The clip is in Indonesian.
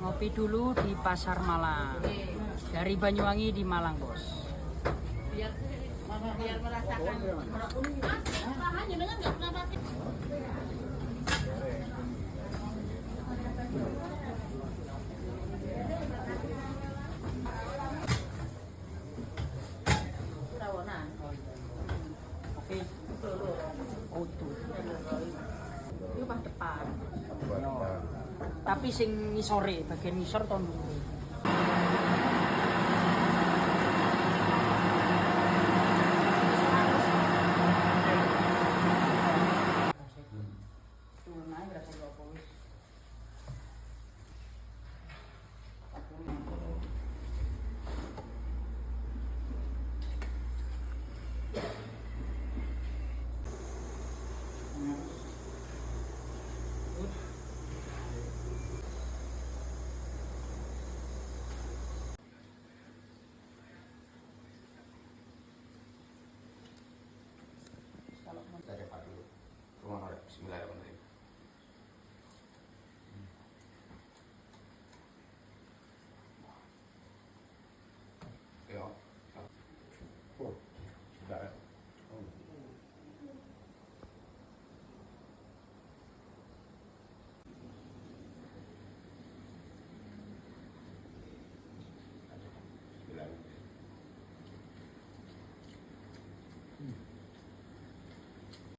Ngopi dulu di Pasar Malang. Dari Banyuwangi di Malang, Bos. Biar merasakan. Bahannya dengan nggak pernah pakai. Rawonan. Oke. Oh, itu. Itu pas depan. Tapi sing ngisore, bagian ngisor to ndhuwur.